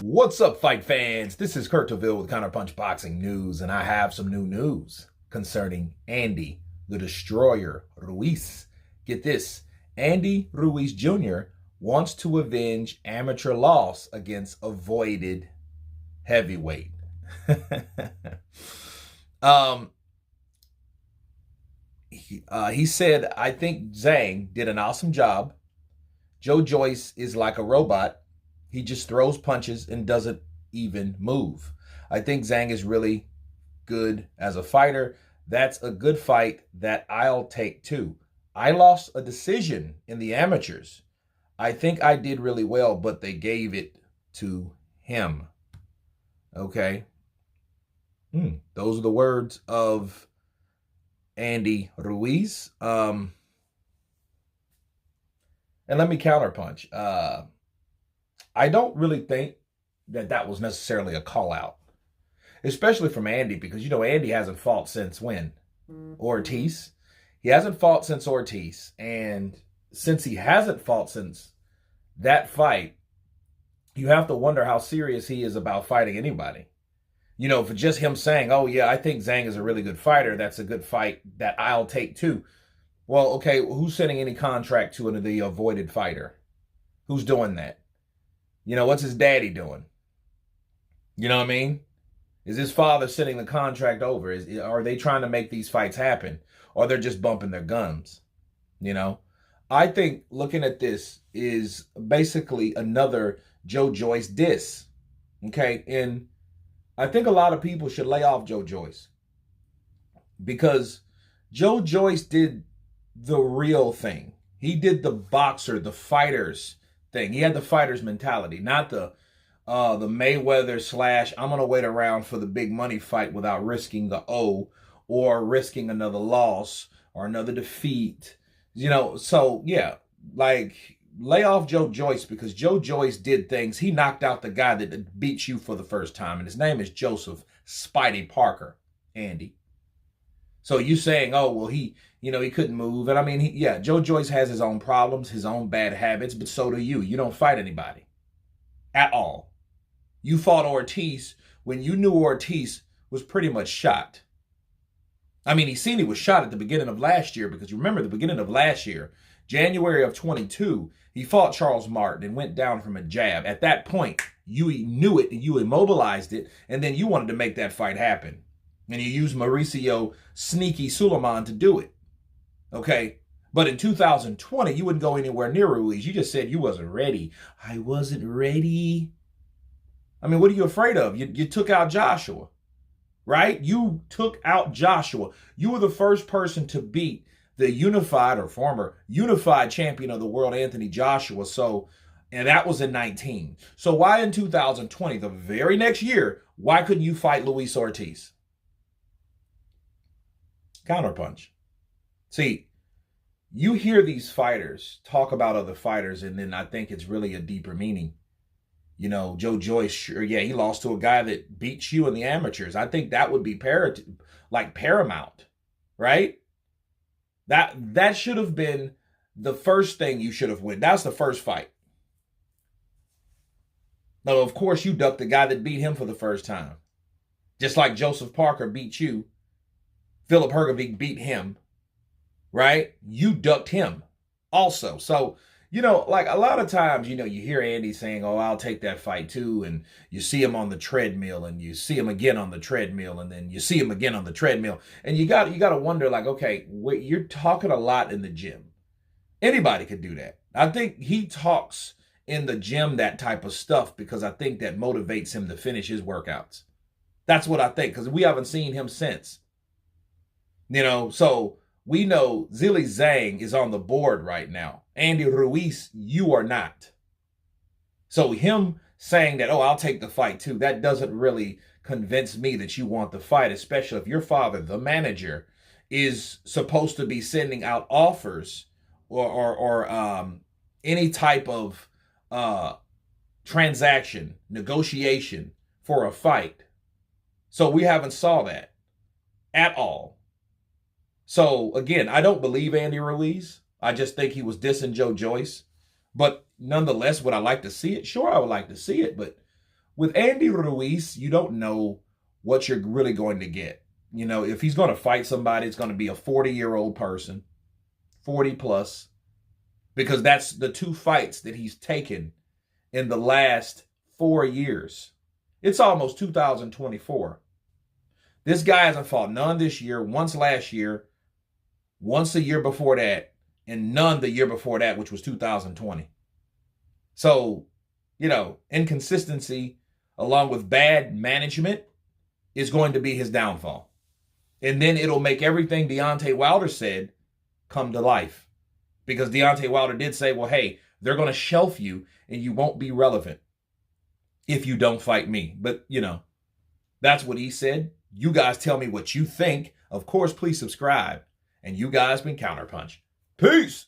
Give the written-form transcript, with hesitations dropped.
What's up, fight fans? This is Kurt DeVille with Counterpunch Boxing News, and I have some new news concerning Andy the Destroyer Ruiz. Get this, Andy Ruiz Jr. wants to avenge amateur loss against avoided heavyweight. He said, I think Zhang did an awesome job. Joe Joyce is like a robot. He just throws punches and doesn't even move. I think Zhang is really good as a fighter. That's a good fight that I'll take too. I lost a decision in the amateurs. I think I did really well, but they gave it to him. Okay. Those are the words of Andy Ruiz. And let me counterpunch. I don't really think that was necessarily a call out, especially from Andy, because, you know, Andy hasn't fought since when? Ortiz. He hasn't fought since Ortiz. And since he hasn't fought since that fight, you have to wonder how serious he is about fighting anybody. You know, for just him saying, oh, yeah, I think Zhang is a really good fighter. That's a good fight that I'll take too. Well, okay, who's sending any contract to the avoided fighter? Who's doing that? You know, what's his daddy doing? You know what I mean? Is his father sending the contract over? Are they trying to make these fights happen? Or they're just bumping their gums? You know? I think looking at this is basically another Joe Joyce diss. Okay? And I think a lot of people should lay off Joe Joyce. Because Joe Joyce did the real thing. He did the boxer, the fighters thing. He had the fighter's mentality, not the Mayweather / I'm going to wait around for the big money fight without risking the O or risking another loss or another defeat. You know, so yeah, like lay off Joe Joyce, because Joe Joyce did things. He knocked out the guy that beat you for the first time, and his name is Joseph Spidey Parker, Andy. So you saying, oh, well, he couldn't move. And I mean, Joe Joyce has his own problems, his own bad habits, but so do you. You don't fight anybody at all. You fought Ortiz when you knew Ortiz was pretty much shot. I mean, he was shot at the beginning of last year, because you remember the beginning of last year, January of 22, he fought Charles Martin and went down from a jab. At that point, you knew it and you immobilized it, and then you wanted to make that fight happen. And you used Mauricio Sneaky Suleiman to do it. Okay? But in 2020, you wouldn't go anywhere near Ruiz. You just said you wasn't ready. I wasn't ready. I mean, what are you afraid of? You took out Joshua, right? You took out Joshua. You were the first person to beat the unified or former unified champion of the world, Anthony Joshua. So, and that was in 19. So why in 2020, the very next year, why couldn't you fight Luis Ortiz? Counterpunch. See, you hear these fighters talk about other fighters, and then I think it's really a deeper meaning. You know, Joe Joyce, sure, yeah, he lost to a guy that beats you in the amateurs. I think that would be paramount, right? That should have been the first thing you should have won. That's the first fight. Now, of course, you ducked the guy that beat him for the first time. Just like Joseph Parker beat you. Philip Hergovik beat him, right? You ducked him also. So, you know, like a lot of times, you know, you hear Andy saying, oh, I'll take that fight too. And you see him on the treadmill, and you see him again on the treadmill, and then you see him again on the treadmill. And you got to wonder, like, okay, you're talking a lot in the gym. Anybody could do that. I think he talks in the gym that type of stuff because I think that motivates him to finish his workouts. That's what I think, because we haven't seen him since. You know, so we know Zhilei Zhang is on the board right now. Andy Ruiz, you are not. So him saying that, oh, I'll take the fight too, that doesn't really convince me that you want the fight, especially if your father, the manager, is supposed to be sending out offers or any type of transaction, negotiation for a fight. So we haven't saw that at all. So, again, I don't believe Andy Ruiz. I just think he was dissing Joe Joyce. But nonetheless, would I like to see it? Sure, I would like to see it. But with Andy Ruiz, you don't know what you're really going to get. You know, if he's going to fight somebody, it's going to be a 40-year-old person, 40 plus, because that's the two fights that he's taken in the last 4 years. It's almost 2024. This guy hasn't fought none this year, once last year, once the year before that, and none the year before that, which was 2020. So, you know, inconsistency along with bad management is going to be his downfall. And then it'll make everything Deontay Wilder said come to life. Because Deontay Wilder did say, well, hey, they're going to shelf you and you won't be relevant if you don't fight me. But, you know, that's what he said. You guys tell me what you think. Of course, please subscribe. And you guys been Counterpunch. Peace.